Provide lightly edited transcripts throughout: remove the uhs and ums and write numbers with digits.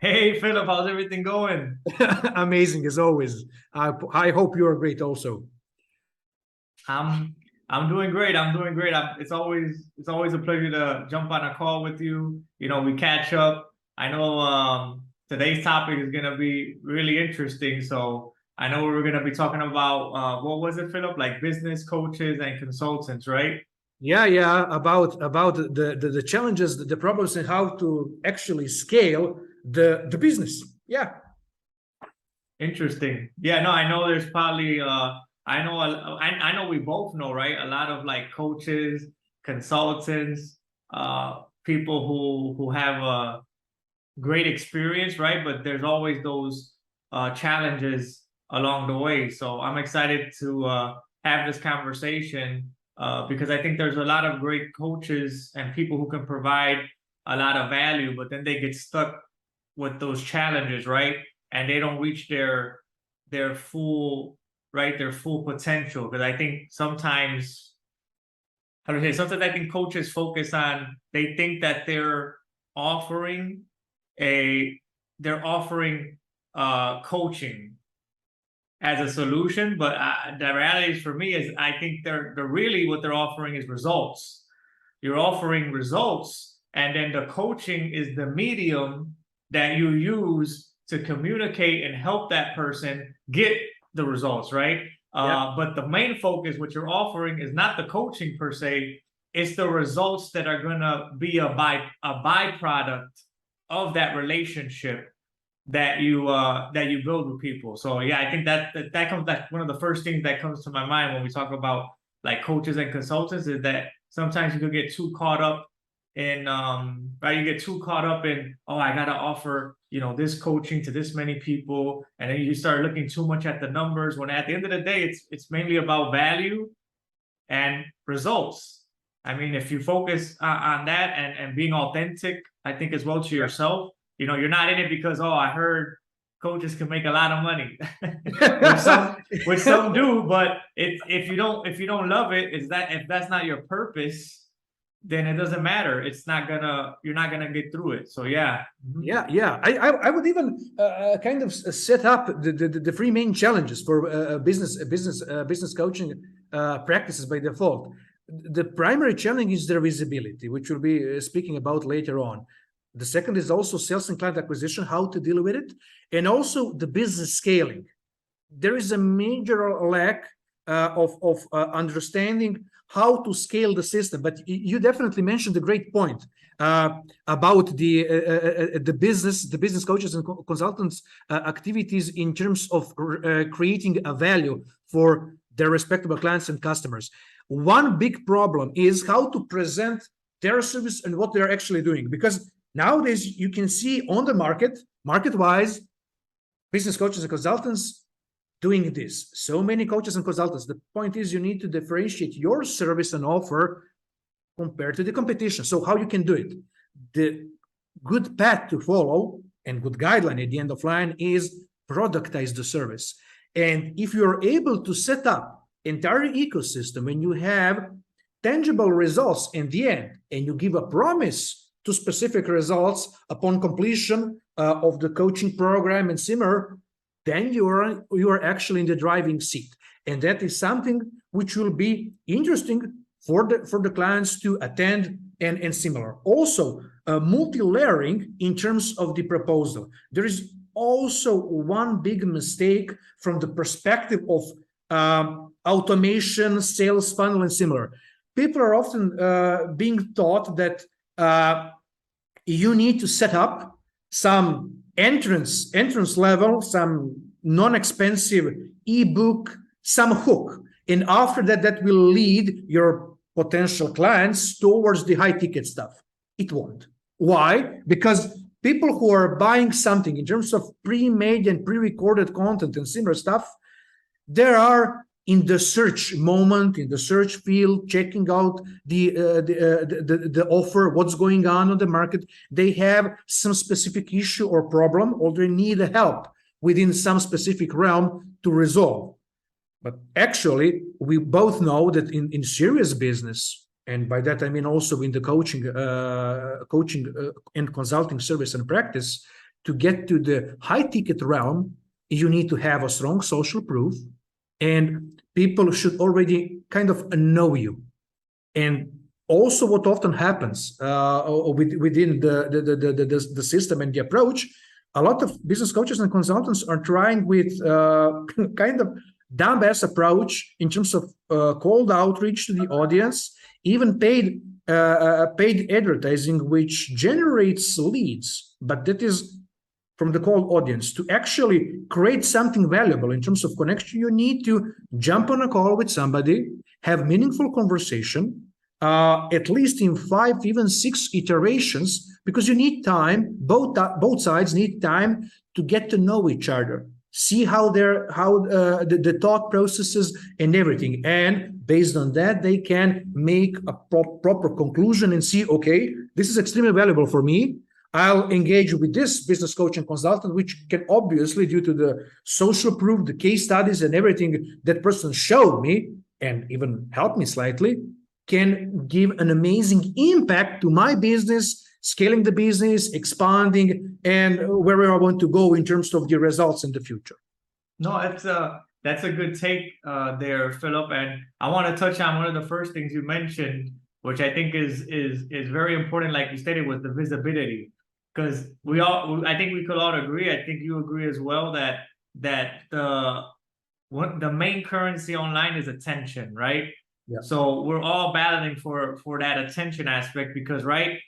Hey Philip, how's everything going? Amazing as always. I hope you are great also. I'm I'm doing great. I'm doing great. It's always a pleasure to jump on a call with you. We catch up. I know today's topic is gonna be really interesting. So I know we're gonna be talking about what was it, Philip? Like business coaches and consultants, right? Yeah, about the challenges, the problems, and how to actually scale the business. Yeah, Interesting. Yeah, no, I know there's probably I know we both know, right? A lot of like coaches, consultants, people who have a great experience, right? But there's always those challenges along the way. So I'm excited to have this conversation because I think there's a lot of great coaches and people who can provide a lot of value, but then they get stuck with those challenges, right? And they don't reach their full their full potential. Because I think sometimes how to say sometimes I think coaches focus on they think that offering a they're offering coaching as a solution, but the reality is for me is I think they're really what they're offering is results. You're offering results, and then the coaching is the medium that you use to communicate and help that person get the results, right? yeah, But the main focus, what you're offering, is not the coaching per se. It's the results that are going to be a byproduct of that relationship that you build with people. So yeah, I think that comes that one of the first things that comes to my mind when we talk about like coaches and consultants is that sometimes you could get too caught up in right, you get too caught up in, oh, I gotta offer this coaching to this many people, and then you start looking too much at the numbers, when at the end of the day it's mainly about value and results. I mean, if you focus on that and being authentic, I think as well to yeah. yourself, you're not in it because, oh, I heard coaches can make a lot of money, which some do, but if you don't love it, is that if that's not your purpose, then it doesn't matter. You're not gonna get through it. So yeah. Mhm. Yeah. I would even kind of set up the three main challenges for business coaching practices by default. The primary challenge is their visibility, which we'll be speaking about later on. The second is also sales and client acquisition, how to deal with it, and also the business scaling. There is a major lack of understanding how to scale the system. But you definitely mentioned a great point about the business coaches and consultants activities in terms of creating a value for their respectable clients and customers. One big problem is how to present their service and what they're actually doing, because nowadays you can see on the market-wise, business coaches and consultants doing this. So many coaches and consultants. The point is you need to differentiate your service and offer compared to the competition. So how you can do it? The good path to follow and good guideline at the end of line is productize the service. And if you're able to set up entire ecosystem and you have tangible results in the end, and you give a promise to specific results upon completion of the coaching program and similar, then you are actually in the driving seat, and that is something which will be interesting for the clients to attend and similar. Also, multi-layering in terms of the proposal. There is also one big mistake from the perspective of automation, sales funnel, and similar. People are often being taught that you need to set up some entrance level, some non-expensive ebook, some hook, and after that, that will lead your potential clients towards the high ticket stuff. It won't. Why? Because people who are buying something in terms of pre-made and pre-recorded content and similar stuff, there are in the search moment, in the search field, checking out the offer, what's going on the market. They have some specific issue or problem, or they need help within some specific realm to resolve. But actually, we both know that in serious business, and by that I mean also in the coaching and consulting service and practice, to get to the high ticket realm, you need to have a strong social proof, and people should already kind of know you. And also, what often happens within the system and the approach, a lot of business coaches and consultants are trying with kind of dumb-ass approach in terms of cold outreach to the audience, even paid advertising, which generates leads, but that is from the cold audience. To actually create something valuable in terms of connection, you need to jump on a call with somebody, have meaningful conversation, at least in 5, even 6 iterations, because you need time. Both sides need time to get to know each other, see how the thought processes and everything, and based on that they can make a proper conclusion and see, okay, this is extremely valuable for me. I'll engage with this business coach and consultant, which can obviously, due to the social proof, the case studies and everything that person showed me and even helped me slightly, can give an amazing impact to my business, scaling the business, expanding, and wherever I want to go in terms of the results in the future. No, that's a good take there, Filip. And I want to touch on one of the first things you mentioned, which I think is very important, like you stated, was the visibility. Because I think we could all agree, I think you agree as well, that the main currency online is attention, right? Yeah. So we're all battling for that attention aspect, because, right,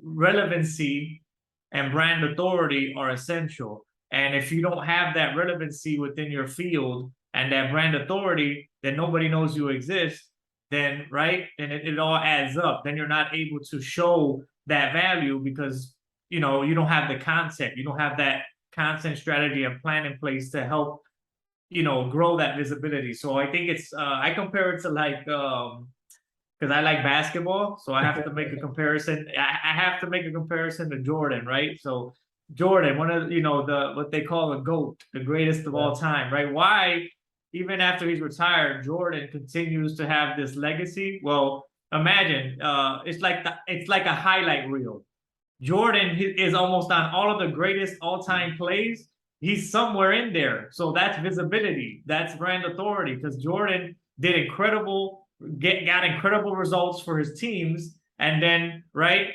relevancy and brand authority are essential. And if you don't have that relevancy within your field and that brand authority, then nobody knows you exist. Then, right, then it all adds up. Then you're not able to show that value because you don't have the content. You don't have that content strategy and plan in place to help grow that visibility. So I think it's I compare it to like because I like basketball, so I have to make a comparison. I have to make a comparison to Jordan, right? So Jordan, one of what they call a GOAT, the greatest of all time, right? Why, even after he's retired, Jordan continues to have this legacy? Well, imagine it's like a highlight reel. Jordan is almost on all of the greatest all-time plays. He's somewhere in there. So that's visibility. That's brand authority, because Jordan did got incredible results for his teams. And then, right,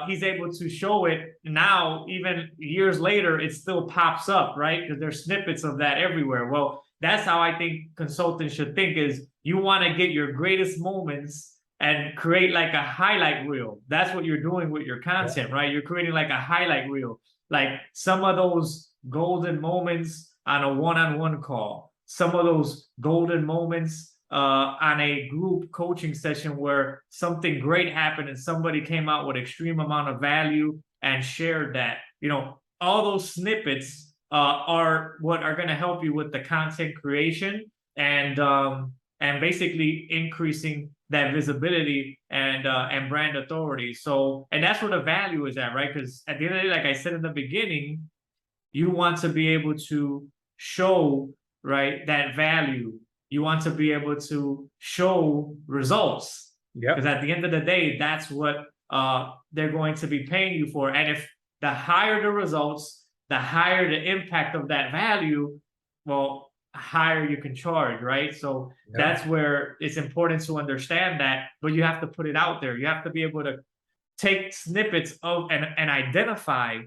he's able to show it now, even years later, it still pops up, right? Because there's snippets of that everywhere. Well, that's how I think consultants should think, is you want to get your greatest moments and create like a highlight reel. That's what you're doing with your content, right? You're creating like a highlight reel, like some of those golden moments on a one-on-one call, some of those golden moments on a group coaching session where something great happened and somebody came out with extreme amount of value and shared that. All those snippets are what are going to help you with the content creation and basically increasing that visibility and brand authority. So, and that's where the value is at, right? Because at the end of the day, like I said in the beginning, you want to be able to show, right, that value. You want to be able to show results. Yeah. Because at the end of the day, that's what they're going to be paying you for. And if the higher the results, the higher the impact of that value, well, higher you can charge, right? So that's where it's important to understand that, but you have to put it out there. You have to be able to take snippets of and identify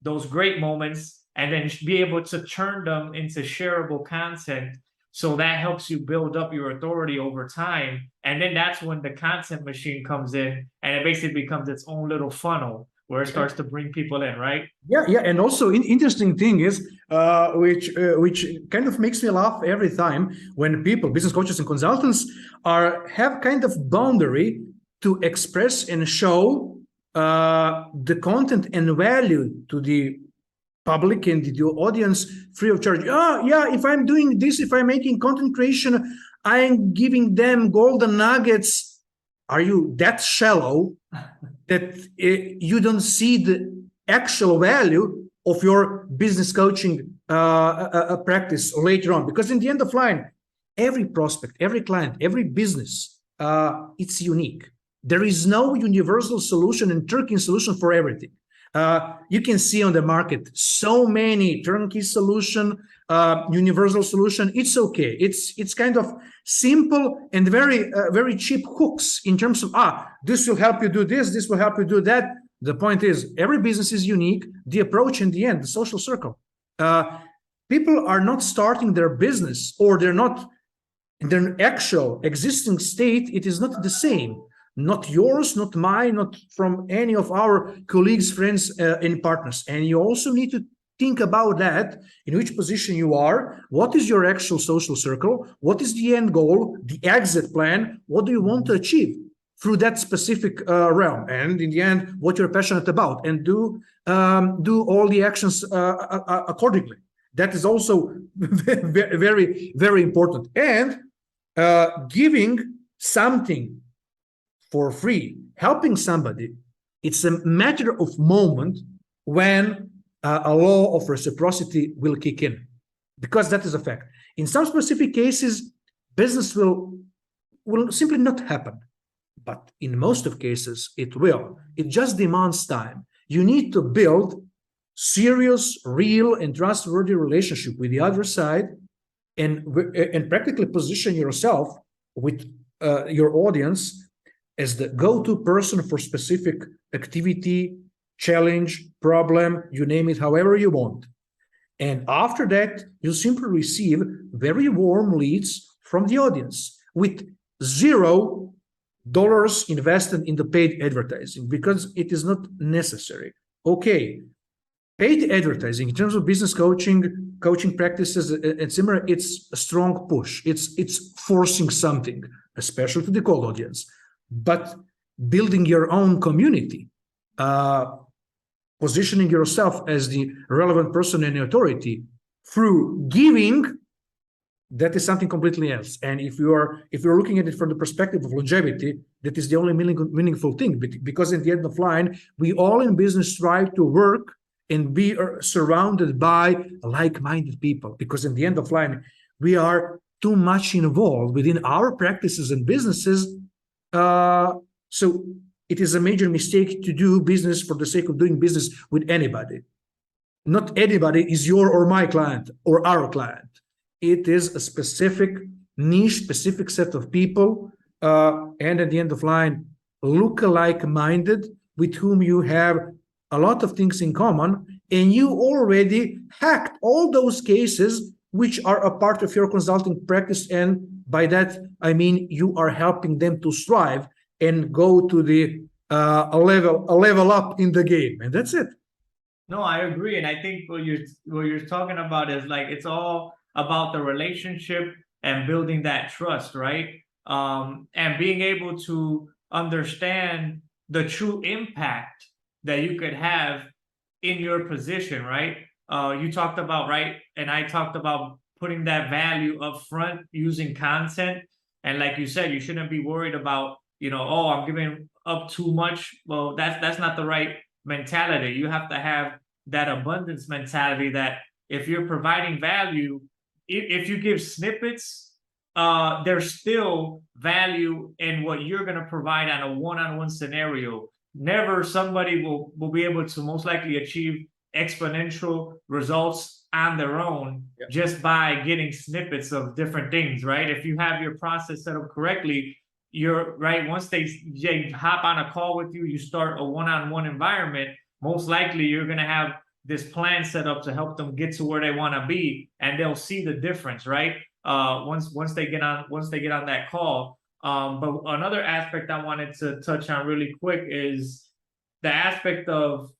those great moments and then be able to turn them into shareable content. So that helps you build up your authority over time. And then that's when the content machine comes in and it basically becomes its own little funnel where it starts to bring people in, right? Yeah. And also, interesting thing is, which kind of makes me laugh every time when people, business coaches and consultants, have kind of boundary to express and show the content and value to the public and the audience free of charge. If I'm doing this, if I'm making content creation, I'm giving them golden nuggets. Are you that shallow that you don't see the actual value of your business coaching practice later on? Because in the end of line, every prospect, every client, every business, it's unique. There is no universal solution and Turkish solution for everything. You can see on the market so many turnkey solution, universal solution. It's okay. It's kind of simple and very cheap hooks in terms of this will help you do this will help you do that. The point is every business is unique. The approach in the end, the social circle. People are not starting their business, or they're not in their actual existing state. It is not the same. Not yours, not mine, not from any of our colleagues, friends, and partners. And you also need to think about that, in which position you are, what is your actual social circle, what is the end goal, the exit plan, what do you want to achieve through that specific realm, and in the end, what you're passionate about, and do all the actions accordingly. That is also very, very important. And giving something for free, helping somebody, it's a matter of moment when a law of reciprocity will kick in, because that is a fact. In some specific cases, business will simply not happen, but in most of cases, it will. It just demands time. You need to build serious, real, and trustworthy relationship with the other side, and practically position yourself with your audience as the go-to person for specific activity, challenge, problem, you name it, however you want. And after that, you simply receive very warm leads from the audience with $0 invested in the paid advertising, because it is not necessary. Okay, paid advertising in terms of business coaching practices, and similar, it's a strong push. It's forcing something, especially to the cold audience. But building your own community, positioning yourself as the relevant person and authority through giving, that is something completely else. And if you're looking at it from the perspective of longevity, that is the only meaningful thing, because at the end of the line, we all in business strive to work and be surrounded by like-minded people, because in the end of the line, we are too much involved within our practices and businesses. So it is a major mistake to do business for the sake of doing business with anybody. Not anybody is your or my client or our client. It is a specific niche, specific set of people, and at the end of line, look-alike-minded, with whom you have a lot of things in common, and you already hacked all those cases which are a part of your consulting practice. And by that, I mean you are helping them to strive and go to the a level up in the game, and that's it. No, I agree, and I think what you're talking about is like it's all about the relationship and building that trust, right? And being able to understand the true impact that you could have in your position, right? You talked about, right, and I talked about putting that value up front using content. And like you said, you shouldn't be worried about, oh, I'm giving up too much. Well, that's not the right mentality. You have to have that abundance mentality, that if you're providing value, if you give snippets, there's still value in what you're going to provide on a one-on-one scenario. Never somebody will be able to most likely achieve exponential results on their own just by getting snippets of different things, right? If you have your process set up correctly, you're right. Once they hop on a call with you, you start a one-on-one environment, most likely you're going to have this plan set up to help them get to where they want to be, and they'll see the difference, right? Once they get on that call. But another aspect I wanted to touch on really quick is the aspect of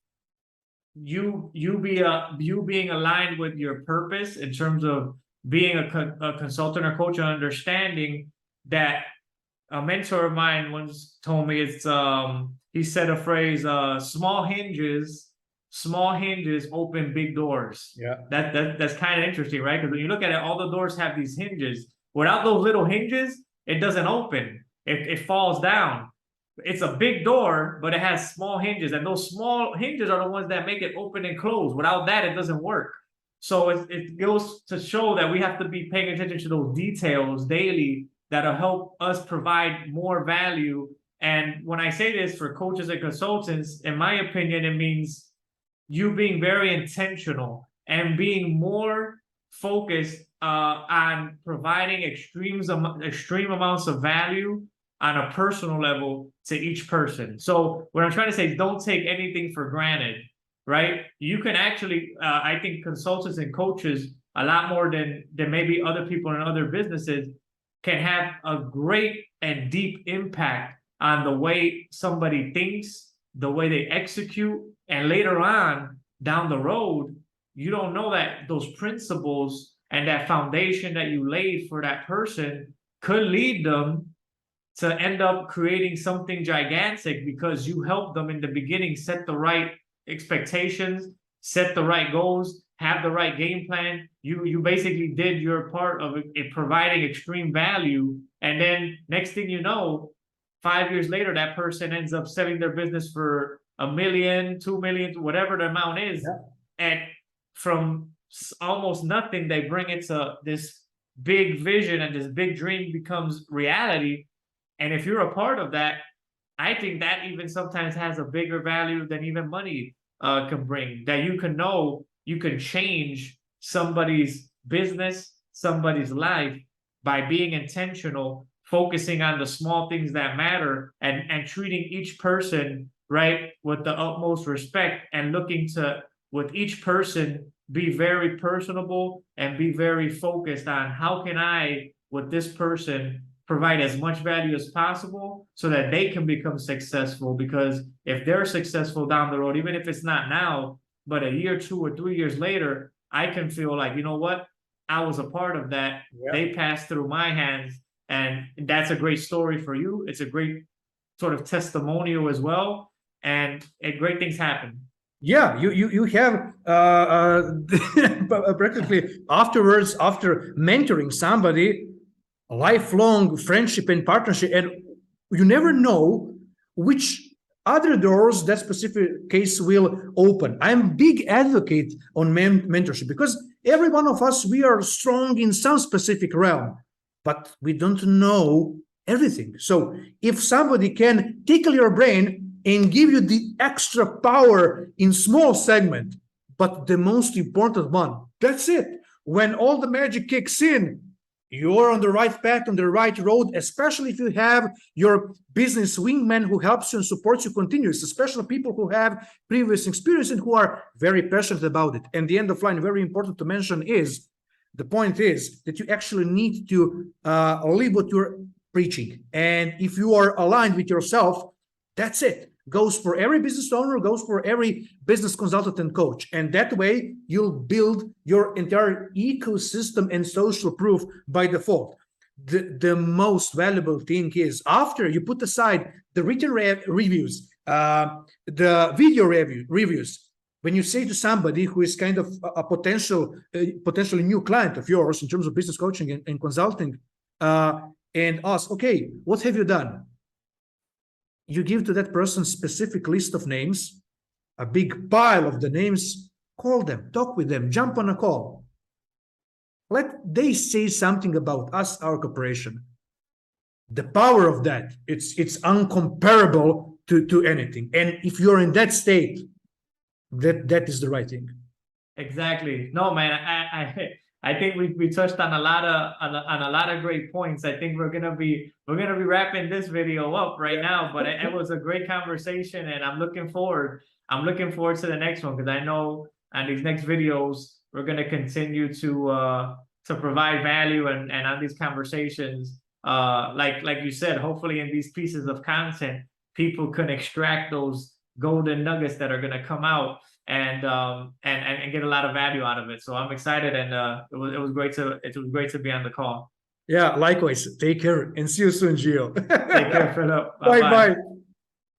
you being aligned with your purpose in terms of being a consultant or coach, and understanding that a mentor of mine once told me he said a phrase, small hinges open big doors. Yeah. That's kind of interesting, right? Because when you look at it, all the doors have these hinges. Without those little hinges, it doesn't open. It falls down. It's a big door, but it has small hinges, and those small hinges are the ones that make it open and close. Without that, it doesn't work. So it goes to show that we have to be paying attention to those details daily that'll help us provide more value. And when I say this for coaches and consultants, in my opinion, it means you being very intentional and being more focused on providing extreme amounts of value on a personal level to each person. So what I'm trying to say is don't take anything for granted, right? You can actually, I think consultants and coaches, a lot more than maybe other people in other businesses, can have a great and deep impact on the way somebody thinks, the way they execute, and later on down the road, you don't know that those principles and that foundation that you laid for that person could lead them to end up creating something gigantic because you helped them in the beginning set the right expectations, set the right goals, have the right game plan. You basically did your part of it, providing extreme value, and then next thing you know, 5 years later, that person ends up selling their business for $1 million, 2 million, whatever the amount is, and from almost nothing, they bring it to this big vision, and this big dream becomes reality. And if you're a part of that, I think that even sometimes has a bigger value than even money can bring. That you can know you can change somebody's business, somebody's life by being intentional, focusing on the small things that matter, and treating each person right with the utmost respect, and looking to, with each person, be very personable and be very focused on how can I, with this person, provide as much value as possible so that they can become successful. Because if they're successful down the road, even if it's not now, but a year, 2 or 3 years later, I can feel like, you know what, I was a part of that. They passed through my hands, and that's a great story for you. It's a great sort of testimonial as well, and great things happen. Yeah, you have practically afterwards, after mentoring somebody, lifelong friendship and partnership, and you never know which other doors that specific case will open. I'm a big advocate on mentorship because every one of us, we are strong in some specific realm, but we don't know everything. So if somebody can tickle your brain and give you the extra power in small segment, but the most important one, that's it. When all the magic kicks in, you're on the right path, on the right road, especially if you have your business wingman who helps you and supports you continuously, especially people who have previous experience and who are very passionate about it. And the end of line, very important to mention is, the point is that you actually need to live what you're preaching. And if you are aligned with yourself, that's it. Goes for every business owner, goes for every business consultant and coach. And that way you'll build your entire ecosystem and social proof by default. The most valuable thing is, after you put aside the written reviews, the video reviews, when you say to somebody who is kind of a potentially new client of yours in terms of business coaching and consulting, and ask, okay, what have you done? You give to that person specific list of names, a big pile of the names, call them, talk with them, jump on a call. Let they say something about us, our corporation. The power of that, it's uncomparable to anything. And if you're in that state, that is the right thing. Exactly. No, man, I think we touched on a lot of great points. I think we're gonna be wrapping this video up right now, but it was a great conversation, and I'm looking forward to the next one, because I know on these next videos we're gonna continue to provide value, and on these conversations, like you said, hopefully in these pieces of content, people can extract those golden nuggets that are gonna come out and get a lot of value out of it. So I'm excited, and it was great to be on the call. Yeah, likewise. Take care and see you soon, Gio. Take care, Philip. Bye bye.